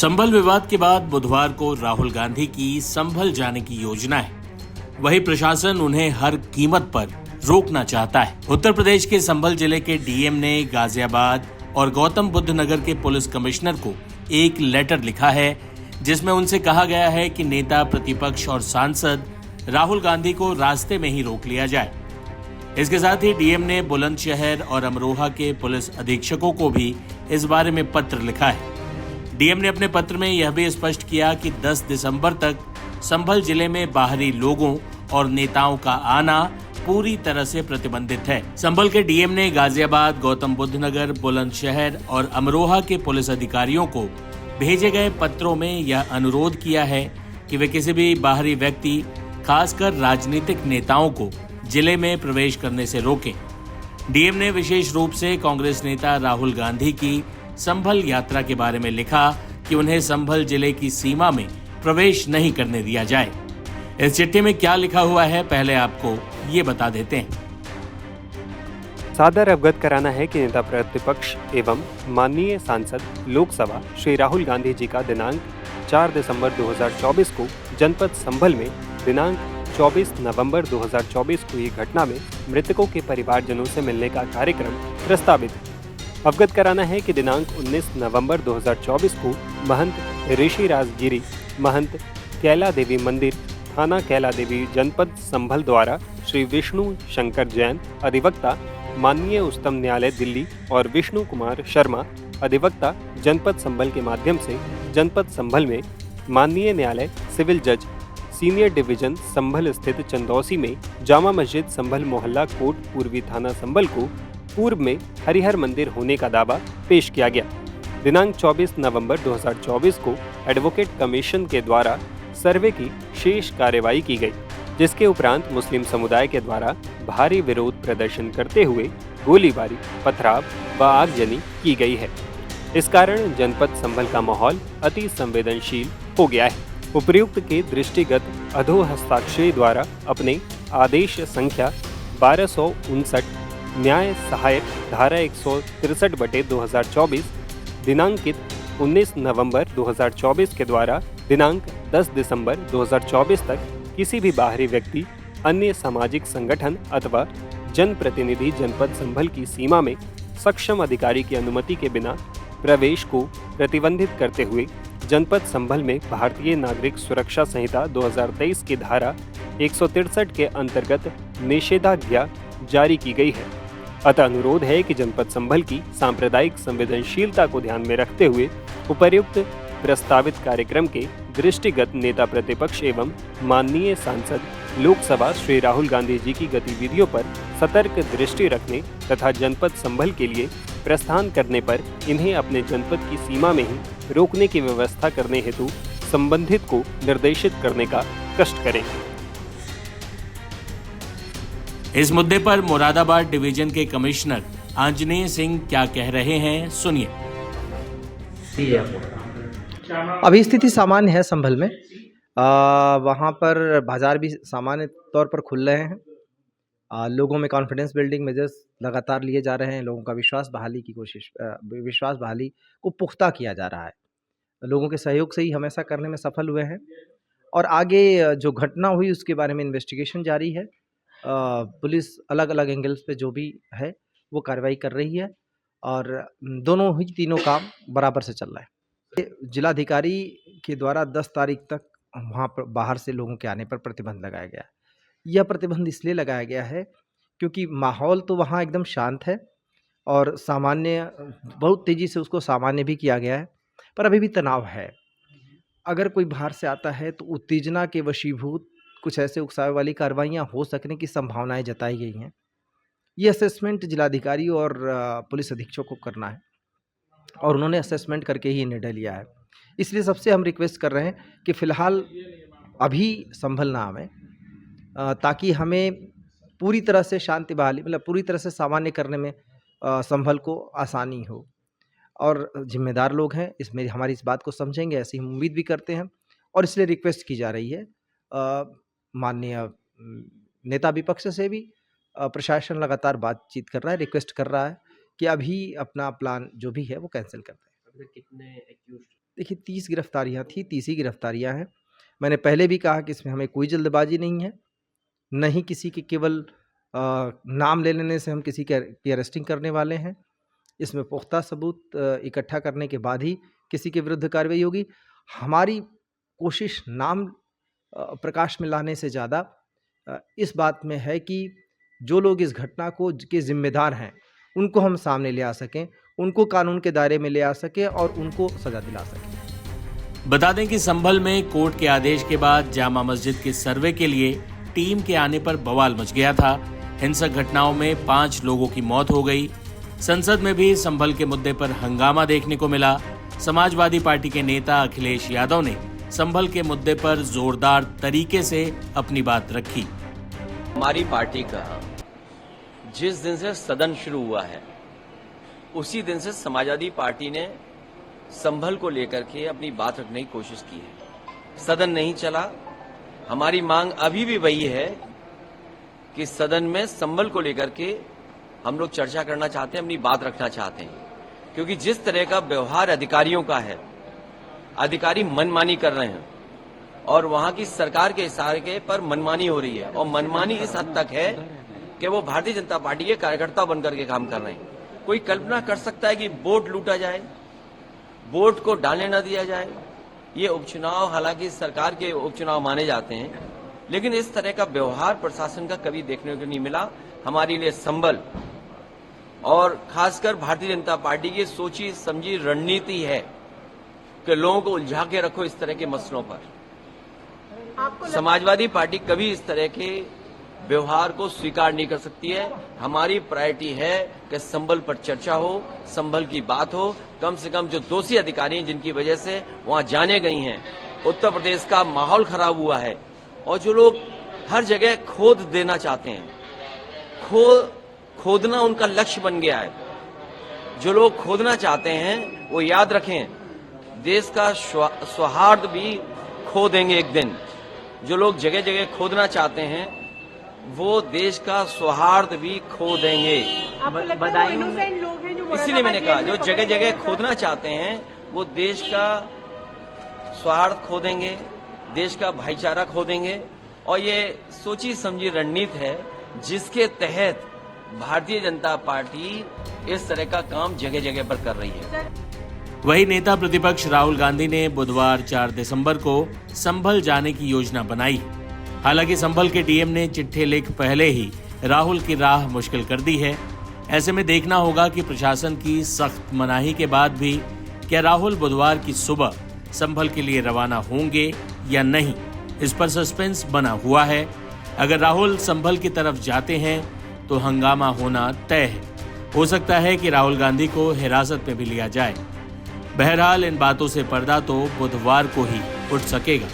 संभल विवाद के बाद बुधवार को राहुल गांधी की संभल जाने की योजना है। वही प्रशासन उन्हें हर कीमत पर रोकना चाहता है। उत्तर प्रदेश के संभल जिले के डीएम ने गाजियाबाद और गौतम बुद्ध नगर के पुलिस कमिश्नर को एक लेटर लिखा है, जिसमें उनसे कहा गया है कि नेता प्रतिपक्ष और सांसद राहुल गांधी को रास्ते में ही रोक लिया जाए। इसके साथ ही डीएम ने बुलंदशहर और अमरोहा के पुलिस अधीक्षकों को भी इस बारे में पत्र लिखा है। डीएम ने अपने पत्र में यह भी स्पष्ट किया कि 10 दिसंबर तक संभल जिले में बाहरी लोगों और नेताओं का आना पूरी तरह से प्रतिबंधित है। संभल के डीएम ने गाजियाबाद, गौतम बुद्ध नगर, बुलंदशहर और अमरोहा के पुलिस अधिकारियों को भेजे गए पत्रों में यह अनुरोध किया है कि वे किसी भी बाहरी व्यक्ति, खासकर राजनीतिक नेताओं को जिले में प्रवेश करने से रोकें। डीएम ने विशेष रूप से कांग्रेस नेता राहुल गांधी की संभल यात्रा के बारे में लिखा कि उन्हें संभल जिले की सीमा में प्रवेश नहीं करने दिया जाए। इस चिट्ठी में क्या लिखा हुआ है, पहले आपको ये बता देते हैं। सादर अवगत कराना है कि नेता प्रतिपक्ष एवं माननीय सांसद लोकसभा श्री राहुल गांधी जी का दिनांक 4 दिसंबर 2024 को जनपद संभल में दिनांक 24 नवंबर 2024 को हुई घटना में मृतकों के परिवारजनों से मिलने का कार्यक्रम प्रस्तावित है। अवगत कराना है कि दिनांक 19 नवंबर 2024 को महंत ऋषि राजगिरी महंत कैला देवी मंदिर, थाना कैला देवी, जनपद संभल द्वारा श्री विष्णु शंकर जैन अधिवक्ता माननीय उच्चतम न्यायालय दिल्ली और विष्णु कुमार शर्मा अधिवक्ता जनपद संभल के माध्यम से जनपद संभल में माननीय न्यायालय सिविल जज सीनियर डिवीजन संभल स्थित चंदौसी में जामा मस्जिद संभल मोहल्ला कोट पूर्वी थाना संभल को पूर्व में हरिहर मंदिर होने का दावा पेश किया गया। दिनांक 24 नवंबर 2024 को एडवोकेट कमीशन के द्वारा सर्वे की शेष कार्यवाही की गई, जिसके उपरांत मुस्लिम समुदाय के द्वारा भारी विरोध प्रदर्शन करते हुए गोलीबारी, पथराव व आगजनी की गई है। इस कारण जनपद संभल का माहौल अति संवेदनशील हो गया है। उपर्युक्त के दृष्टिगत अधो हस्ताक्षरी द्वारा अपने आदेश संख्या 1259 न्याय सहायक धारा 163/2024 दिनांकित 19 नवंबर 2024 के द्वारा दिनांक 10 दिसंबर 2024 तक किसी भी बाहरी व्यक्ति, अन्य सामाजिक संगठन अथवा जनप्रतिनिधि जनपद संभल की सीमा में सक्षम अधिकारी की अनुमति के बिना प्रवेश को प्रतिबंधित करते हुए जनपद संभल में भारतीय नागरिक सुरक्षा संहिता 2023 की धारा 163 के अंतर्गत निषेधाज्ञा जारी की गई है। अतः अनुरोध है कि जनपद संभल की सांप्रदायिक संवेदनशीलता को ध्यान में रखते हुए उपर्युक्त प्रस्तावित कार्यक्रम के दृष्टिगत नेता प्रतिपक्ष एवं माननीय सांसद लोकसभा श्री राहुल गांधी जी की गतिविधियों पर सतर्क दृष्टि रखने तथा जनपद संभल के लिए प्रस्थान करने पर इन्हें अपने जनपद की सीमा में ही रोकने की व्यवस्था करने हेतु संबंधित को निर्देशित करने का कष्ट करें। इस मुद्दे पर मुरादाबाद डिवीजन के कमिश्नर आंजनेय सिंह क्या कह रहे हैं, सुनिए। अभी स्थिति सामान्य है संभल में। वहाँ पर बाजार भी सामान्य तौर पर खुल रहे हैं। लोगों में कॉन्फिडेंस बिल्डिंग मेजर्स लगातार लिए जा रहे हैं। लोगों का विश्वास बहाली को पुख्ता किया जा रहा है। लोगों के सहयोग से ही हम ऐसा करने में सफल हुए हैं और आगे जो घटना हुई उसके बारे में इन्वेस्टिगेशन जारी है। पुलिस अलग अलग एंगल्स पे जो भी है वो कार्रवाई कर रही है और तीनों काम बराबर से चल रहा है। जिलाधिकारी के द्वारा 10 तारीख तक वहाँ पर बाहर से लोगों के आने पर प्रतिबंध लगाया गया है। यह प्रतिबंध इसलिए लगाया गया है क्योंकि माहौल तो वहाँ एकदम शांत है और सामान्य बहुत तेज़ी से उसको सामान्य भी किया गया है, पर अभी भी तनाव है। अगर कोई बाहर से आता है तो उत्तेजना के वशीभूत कुछ ऐसे उकसावे वाली कार्रवाइयाँ हो सकने की संभावनाएं जताई गई हैं। ये असेसमेंट जिलाधिकारी और पुलिस अधीक्षक को करना है और उन्होंने असेसमेंट करके ही निर्णय लिया है। इसलिए सबसे हम रिक्वेस्ट कर रहे हैं कि फ़िलहाल अभी संभल ना आवें, ताकि हमें पूरी तरह से शांति बहाली पूरी तरह से सामान्य करने में संभल को आसानी हो। और जिम्मेदार लोग हैं, इसमें हमारी इस बात को समझेंगे, ऐसी हम उम्मीद भी करते हैं और इसलिए रिक्वेस्ट की जा रही है माननीय नेता विपक्ष से भी। प्रशासन लगातार बातचीत कर रहा है, रिक्वेस्ट कर रहा है कि अभी अपना प्लान जो भी है वो कैंसिल कर दें। कितने एक्यूज्ड देखिए 30 गिरफ्तारियां थी, 30 ही गिरफ्तारियां हैं। मैंने पहले भी कहा कि इसमें हमें कोई जल्दबाजी नहीं है, न ही किसी के केवल नाम ले लेने से हम किसी की अरेस्टिंग करने वाले हैं। इसमें पुख्ता सबूत इकट्ठा करने के बाद ही किसी के विरुद्ध कार्रवाई होगी। हमारी कोशिश नाम प्रकाश में लाने से ज़्यादा इस बात में है कि जो लोग इस घटना के जिम्मेदार हैं, उनको हम सामने ले आ सकें, उनको कानून के दायरे में ले आ सकें और उनको सज़ा दिला सकें। बता दें कि संभल में कोर्ट के आदेश के बाद जामा मस्जिद के सर्वे के लिए टीम के आने पर बवाल मच गया था। हिंसक घटनाओं में 5 लोगों की मौत हो गई। संसद में भी संभल के मुद्दे पर हंगामा देखने को मिला। समाजवादी पार्टी के नेता अखिलेश यादव ने संभल के मुद्दे पर जोरदार तरीके से अपनी बात रखी। हमारी पार्टी का जिस दिन से सदन शुरू हुआ है, उसी दिन से समाजवादी पार्टी ने संभल को लेकर के अपनी बात रखने की कोशिश की है। सदन नहीं चला। हमारी मांग अभी भी वही है कि सदन में संभल को लेकर के हम लोग चर्चा करना चाहते हैं, अपनी बात रखना चाहते हैं, क्योंकि जिस तरह का व्यवहार अधिकारियों का है, अधिकारी मनमानी कर रहे हैं और वहां की सरकार के इशारे पर मनमानी हो रही है, और मनमानी इस हद तक है कि वो भारतीय जनता पार्टी के कार्यकर्ता बनकर के काम कर रहे हैं। कोई कल्पना कर सकता है कि वोट लूटा जाए, वोट को डालने न दिया जाए? ये उपचुनाव हालांकि सरकार के उपचुनाव माने जाते हैं, लेकिन इस तरह का व्यवहार प्रशासन का कभी देखने को नहीं मिला। हमारे लिए संभल और खासकर भारतीय जनता पार्टी की सोची समझी रणनीति है कि लोगों को उलझा के रखो इस तरह के मसलों पर। समाजवादी पार्टी कभी इस तरह के व्यवहार को स्वीकार नहीं कर सकती है। हमारी प्रायोरिटी है कि संभल पर चर्चा हो, संभल की बात हो। कम से कम जो दोषी अधिकारी हैं जिनकी वजह से वहां जाने गई हैं, उत्तर प्रदेश का माहौल खराब हुआ है, और जो लोग हर जगह खोद देना चाहते हैं, खोदना उनका लक्ष्य बन गया है। जो लोग खोदना चाहते हैं वो याद रखें, देश का सौहार्द भी खो देंगे एक दिन। जो लोग जगह जगह खोदना चाहते हैं वो देश का सौहार्द भी खो देंगे। इसीलिए मैंने कहा, जो जगह जगह खोदना चाहते हैं वो देश का सौहार्द खो देंगे, देश का भाईचारा खो देंगे। और ये सोची समझी रणनीति है जिसके तहत भारतीय जनता पार्टी इस तरह का काम जगह जगह पर कर रही है। वही नेता प्रतिपक्ष राहुल गांधी ने बुधवार 4 दिसंबर को संभल जाने की योजना बनाई। हालांकि संभल के डीएम ने चिट्ठी लिख पहले ही राहुल की राह मुश्किल कर दी है। ऐसे में देखना होगा कि प्रशासन की सख्त मनाही के बाद भी क्या राहुल बुधवार की सुबह संभल के लिए रवाना होंगे या नहीं, इस पर सस्पेंस बना हुआ है। अगर राहुल संभल की तरफ जाते हैं तो हंगामा होना तय है। हो सकता है कि राहुल गांधी को हिरासत में भी लिया जाए। बहरहाल इन बातों से पर्दा तो बुधवार को ही उठ सकेगा।